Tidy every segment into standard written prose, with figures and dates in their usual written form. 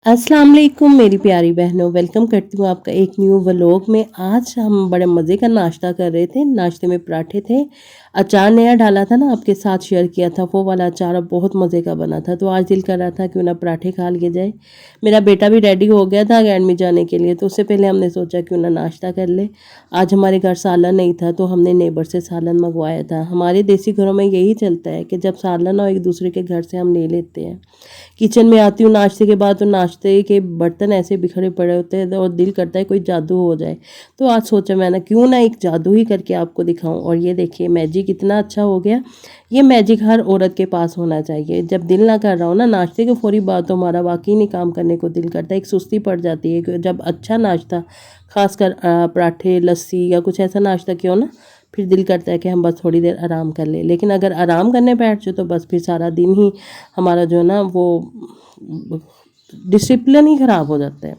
अस्सलाम वालेकुम मेरी प्यारी बहनों, वेलकम करती हूँ आपका एक न्यू व्लॉग में। आज हम बड़े मज़े का नाश्ता कर रहे थे। नाश्ते में पराठे थे, अचार नया डाला था ना, आपके साथ शेयर किया था, वो वाला अचार अब बहुत मज़े का बना था। तो आज दिल कर रहा था क्यों ना पराठे खा लिए जाए। मेरा बेटा भी रेडी हो गया था अकेडमी जाने के लिए, तो उससे पहले हमने सोचा क्यों ना नाश्ता कर ले। आज हमारे घर सालन नहीं था तो हमने नेबर से सालन मंगवाया था। हमारे देसी घरों में यही चलता है कि जब सालन हो एक दूसरे के घर से हम ले लेते हैं। किचन में आती हूँ नाश्ते के बाद, तो नाश्ते के बर्तन ऐसे बिखरे पड़े होते हैं और दिल करता है कोई जादू हो जाए। तो आज सोचा मैंने क्यों ना एक जादू ही करके आपको दिखाऊं। और ये देखिए मैजिक इतना अच्छा हो गया। ये मैजिक हर औरत के पास होना चाहिए। जब दिल ना कर रहा हो ना नाश्ते के फौरी बाद, तो हमारा वाकई नहीं काम करने को दिल करता है, एक सुस्ती पड़ जाती है। कि जब अच्छा नाश्ता, खासकर पराठे लस्सी या कुछ ऐसा नाश्ता किया हो ना, फिर दिल करता है कि हम बस थोड़ी देर आराम कर लें। लेकिन अगर आराम करने बैठ जाओ तो बस फिर सारा दिन ही हमारा जो है ना वो डिसिप्लिन ही ख़राब हो जाता है।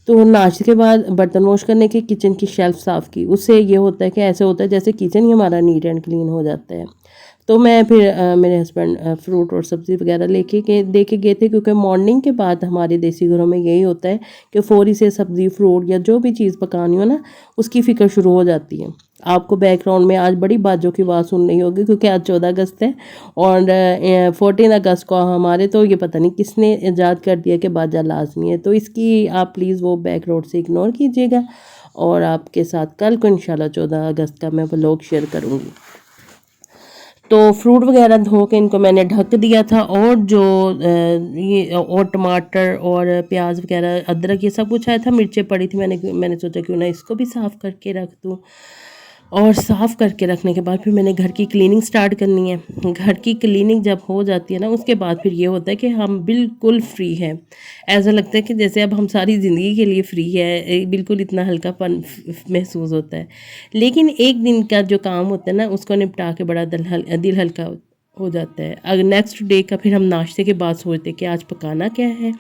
तो नाश्ते के बाद बर्तन वॉश करने की, किचन की शेल्फ साफ़ की, उससे ये होता है कि ऐसे होता है जैसे किचन ही हमारा नीट एंड क्लीन हो जाता है। तो मैं फिर मेरे हस्बैंड फ्रूट और सब्ज़ी वगैरह दे के गए थे, क्योंकि मॉर्निंग के बाद हमारे देसी घरों में यही होता है कि फ़ौरी से सब्ज़ी फ्रूट या जो भी चीज़ पकानी हो ना, उसकी फ़िक्र शुरू हो जाती है। आपको बैकग्राउंड में आज बड़ी बाजों की आवाज़ सुन रही होगी, क्योंकि आज 14 अगस्त है और 14 अगस्त को हमारे तो ये पता नहीं किसने ईजाद कर दिया कि बाजा लाजमी है। तो इसकी आप प्लीज़ वो बैकग्राउंड से इग्नोर कीजिएगा। और आपके साथ कल को इंशाल्लाह 14 अगस्त का मैं व्लॉग शेयर करूँगी। तो फ्रूट वगैरह धो के इनको मैंने ढक दिया था, और जो ये और टमाटर और प्याज वगैरह अदरक ये सब कुछ आया था, मिर्चें पड़ी थी, मैंने सोचा क्यों ना इसको भी साफ़ करके रख दूँ। और साफ़ करके रखने के बाद फिर मैंने घर की क्लीनिंग स्टार्ट करनी है। घर की क्लीनिंग जब हो जाती है ना, उसके बाद फिर ये होता है कि हम बिल्कुल फ्री हैं। ऐसा लगता है कि जैसे अब हम सारी ज़िंदगी के लिए फ्री है, बिल्कुल इतना हल्कापन महसूस होता है। लेकिन एक दिन का जो काम होता है ना, उसको निपटा के बड़ा दिल हल्का हो जाता है। अगर नेक्स्ट डे का फिर हम नाश्ते के बाद सोचते हैं कि आज पकाना क्या है,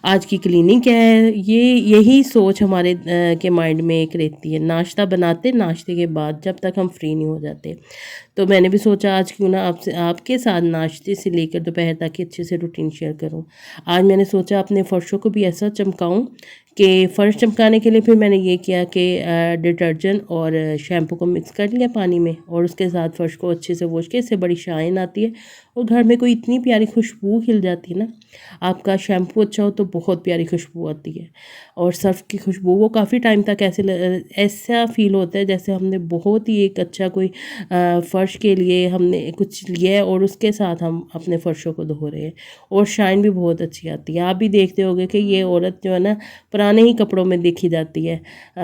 आज की क्लीनिंग क्या है। यही सोच हमारे के माइंड में एक रहती है नाश्ते के बाद, जब तक हम फ्री नहीं हो जाते। तो मैंने भी सोचा आज क्यों ना आपके साथ नाश्ते से लेकर दोपहर तक की अच्छे से रूटीन शेयर करूं। आज मैंने सोचा अपने फ़र्शों को भी ऐसा चमकाऊं कि फ़र्श चमकाने के लिए फिर मैंने ये किया कि डिटर्जेंट और शैम्पू को मिक्स कर लिया पानी में, और उसके साथ फ़र्श को अच्छे से वॉश किया। इससे बड़ी शाइन आती है और घर में कोई इतनी प्यारी खुशबू खिल जाती है ना। आपका शैम्पू अच्छा हो तो बहुत प्यारी खुशबू आती है, और सर्फ़ की खुशबू वो काफ़ी टाइम तक ऐसा फ़ील होता है जैसे हमने बहुत ही एक अच्छा कोई फ़र्श के लिए हमने कुछ लिया है और उसके साथ हम अपने फ़र्शों को धो रहे हैं, और शाइन भी बहुत अच्छी आती है। आप भी देखते होंगे कि ये औरत जो है ना पुराने ही कपड़ों में देखी जाती है।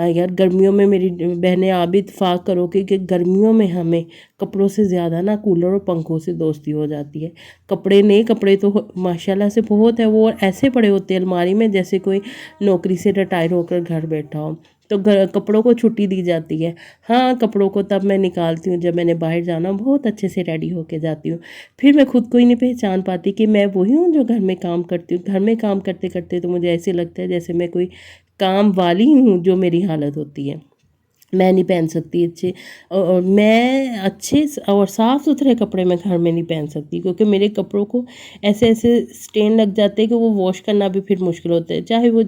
यार गर्मियों में मेरी बहनें आप भी इत्तेफाक करो कि गर्मियों में हमें कपड़ों से ज़्यादा ना कूलर और पंखों से दोस्ती हो जाती है। नए कपड़े तो माशाल्लाह से बहुत है, वो ऐसे पड़े होते हैं अलमारी में जैसे कोई नौकरी से रिटायर होकर घर बैठा हो। तो कपड़ों को छुट्टी दी जाती है। हाँ, कपड़ों को तब मैं निकालती हूँ जब मैंने बाहर जाना, बहुत अच्छे से रेडी होके जाती हूँ। फिर मैं खुद को ही नहीं पहचान पाती कि मैं वही हूँ जो घर में काम करती हूँ। घर में काम करते करते तो मुझे ऐसे लगता है जैसे मैं कोई काम वाली हूँ, जो मेरी हालत होती है। मैं नहीं पहन सकती अच्छे, और मैं अच्छे और साफ़ सुथरे कपड़े मैं घर में नहीं पहन सकती, क्योंकि मेरे कपड़ों को ऐसे ऐसे स्टेन लग जाते हैं कि वो वॉश करना भी फिर मुश्किल होता है। चाहे वो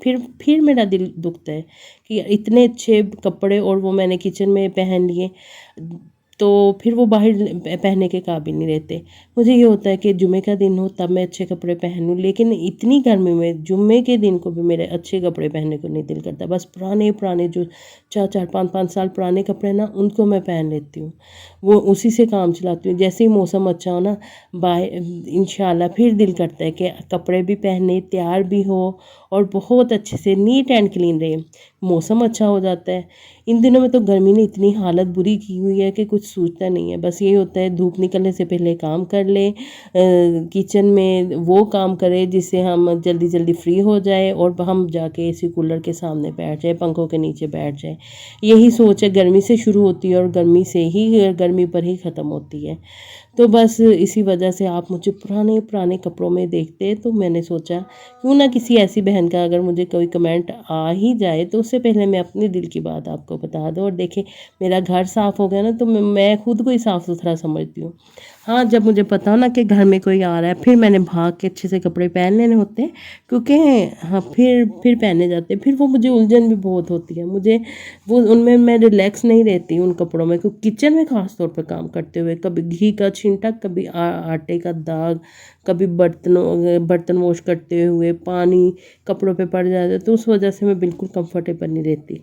फिर मेरा दिल दुखता है कि इतने अच्छे कपड़े और वो मैंने किचन में पहन लिए, तो फिर वो बाहर पहनने के काबिल नहीं रहते। मुझे ये होता है कि जुमे का दिन हो तब मैं अच्छे कपड़े पहनूं, लेकिन इतनी गर्मी में जुमे के दिन को भी मेरे अच्छे कपड़े पहनने को नहीं दिल करता। बस पुराने पुराने जो 4-4 5-5 साल पुराने कपड़े ना, उनको मैं पहन लेती हूँ, वो उसी से काम चलाती हूँ। जैसे ही मौसम अच्छा हो ना, इंशाल्लाह फिर दिल करता है कि कपड़े भी पहने, तैयार भी हो और बहुत अच्छे से नीट एंड क्लीन रहे। मौसम अच्छा हो जाता है। इन दिनों में तो गर्मी ने इतनी हालत बुरी की हुई है कि कुछ सूझता नहीं है। बस ये होता है धूप निकलने से पहले काम कर ले, किचन में वो काम करें जिससे हम जल्दी जल्दी फ्री हो जाए और हम जाके एसी कूलर के सामने बैठ जाए, पंखों के नीचे बैठ जाए। यही सोच है, गर्मी से शुरू होती है और गर्मी पर ही ख़त्म होती है। तो बस इसी वजह से आप मुझे पुराने पुराने कपड़ों में देखते हैं, तो मैंने सोचा क्यों ना किसी ऐसी बहन का अगर मुझे कोई कमेंट आ ही जाए तो उससे पहले मैं अपने दिल की बात आपको बता दूं। और देखें मेरा घर साफ़ हो गया ना, तो मैं खुद को ही साफ़ सुथरा समझती हूँ। हाँ, जब मुझे पता हो ना कि घर में कोई आ रहा है, फिर मैंने भाग के अच्छे से कपड़े पहन लेने होते हैं, क्योंकि हाँ, फिर पहने जाते हैं। फिर वो मुझे उलझन भी बहुत होती है, मुझे वो उनमें मैं रिलैक्स नहीं रहती उन कपड़ों में, क्योंकि किचन में ख़ास तौर पे काम करते हुए कभी घी का छींटा, कभी आटे का दाग, कभी बर्तन वॉश करते हुए पानी कपड़ों पे पड़ जाता है, तो उस वजह से मैं बिल्कुल कंफर्टेबल नहीं रहती।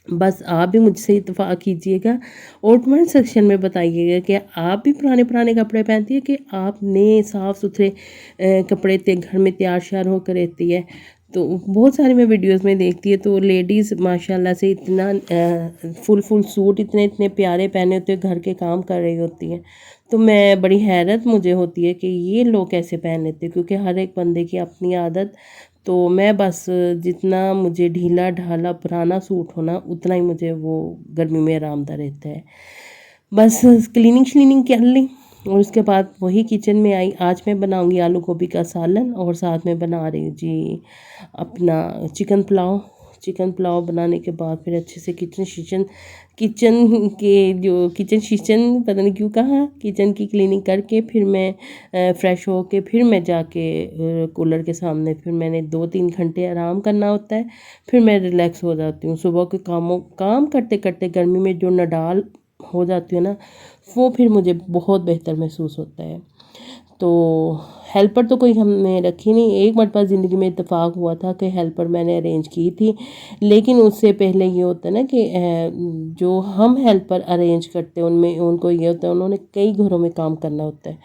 बस आप भी मुझसे इत्तेफाक कीजिएगा और कमेंट सेक्शन में बताइएगा कि आप भी पुराने पुराने कपड़े पहनती है कि आप नए साफ़ सुथरे कपड़े घर में तैयार श्यार होकर रहती है। तो बहुत सारी मैं वीडियोस में देखती है तो लेडीज़ माशाल्लाह से इतना फुल फुल सूट इतने इतने प्यारे पहने होते हैं, घर के काम कर रही होती हैं। तो मैं बड़ी हैरत मुझे होती है कि ये लोग कैसे पहन लेते हैं, क्योंकि हर एक बंदे की अपनी आदत। तो मैं बस जितना मुझे ढीला ढाला पुराना सूट होना उतना ही मुझे वो गर्मी में आरामदा रहता है। बस क्लीनिंग श्लीनिंग कर ली और उसके बाद वही किचन में आई। आज मैं बनाऊंगी आलू गोभी का सालन और साथ में बना रही हूँ जी अपना चिकन पुलाव बनाने के बाद फिर अच्छे से किचन के जो किचन पता नहीं क्यों कहा, किचन की क्लीनिंग करके फिर मैं फ़्रेश हो के फिर मैं जाके कूलर के सामने फिर मैंने 2-3 घंटे आराम करना होता है। फिर मैं रिलैक्स हो जाती हूँ। सुबह के काम करते करते गर्मी में जो नडाल हो जाती है ना, वो फिर मुझे बहुत बेहतर महसूस होता है। तो हेल्पर तो कोई हमने रखी नहीं। एक मरतबा ज़िंदगी में इत्तेफाक हुआ था कि हेल्पर मैंने अरेंज की थी, लेकिन उससे पहले ये होता है ना कि जो हम हेल्पर अरेंज करते हैं उनमें उनको ये होता है उन्होंने कई घरों में काम करना होता है।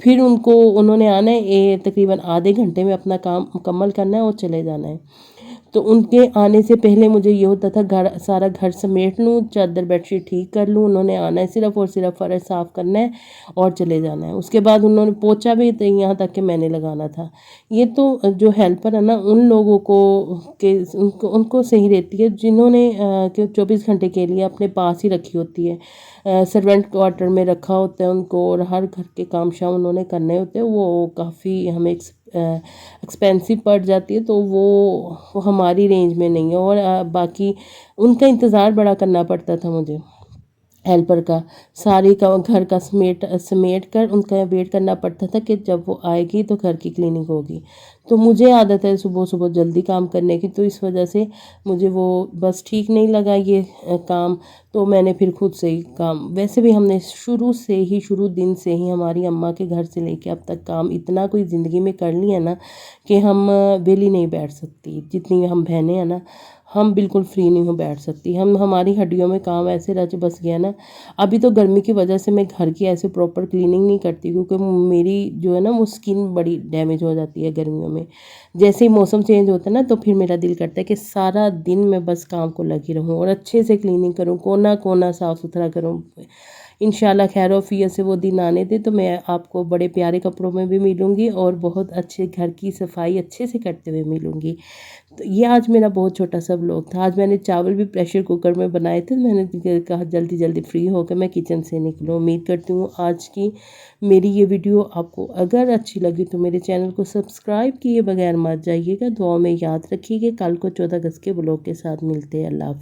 फिर उन्होंने आना है, तकरीबन आधे घंटे में अपना काम मुकम्मल करना है और चले जाना है। तो उनके आने से पहले मुझे ये होता था सारा घर समेट लूँ, चादर बेडशीट ठीक कर लूँ। उन्होंने आना है सिर्फ़ और सिर्फ फ़र्श साफ़ करना है और चले जाना है। उसके बाद उन्होंने पोंछा भी तो यहाँ तक कि मैंने लगाना था। ये तो जो हेल्पर है ना उन लोगों को उनको सही रहती है जिन्होंने 24 घंटे के लिए अपने पास ही रखी होती है। सर्वेंट क्वार्टर में रखा होता है उनको और हर घर के काम शाम उन्होंने करने होते हैं। वो काफ़ी हमें एक्सपेंसिव पड़ जाती है, तो वो हमारी रेंज में नहीं है। और बाकी उनका इंतज़ार बड़ा करना पड़ता था मुझे, हेल्पर का सारी का घर का समेट कर उनका वेट करना पड़ता था कि जब वो आएगी तो घर की क्लीनिंग होगी। तो मुझे आदत है सुबह सुबह जल्दी काम करने की, तो इस वजह से मुझे वो बस ठीक नहीं लगा ये काम। तो मैंने फिर खुद से ही काम, वैसे भी हमने शुरू दिन से ही हमारी अम्मा के घर से लेके अब तक काम इतना कोई ज़िंदगी में कर लिया ना कि हम वेली नहीं बैठ सकती। जितनी हम बहनें हैं ना, हम बिल्कुल फ्री नहीं हो बैठ सकती। हमारी हड्डियों में काम ऐसे रच बस गया ना। अभी तो गर्मी की वजह से मैं घर की ऐसे प्रॉपर क्लीनिंग नहीं करती, क्योंकि मेरी जो है ना वो स्किन बड़ी डैमेज हो जाती है गर्मियों में। जैसे ही मौसम चेंज होता है ना तो फिर मेरा दिल करता है कि सारा दिन मैं बस काम को लगी रहूँ और अच्छे से क्लीनिंग करूँ, कोना कोना साफ़ सुथरा करूँ। इंशाल्लाह खैर वफ़ियत से वो दिन आने दे तो मैं आपको बड़े प्यारे कपड़ों में भी मिलूँगी और बहुत अच्छे घर की सफाई अच्छे से करते हुए मिलूँगी। तो ये आज मेरा बहुत छोटा सा व्लॉग था। आज मैंने चावल भी प्रेशर कुकर में बनाए थे। मैंने कहा जल्दी जल्दी फ्री होकर मैं किचन से निकलूँ। उम्मीद करती हूँ आज की मेरी ये वीडियो आपको अगर अच्छी लगी तो मेरे चैनल को सब्सक्राइब किए बगैर मत जाइएगा। दुआ में याद रखिएगा। कल को 14 अगस्त के व्लॉग के साथ मिलते हैं। अल्लाह हाफ़िज़।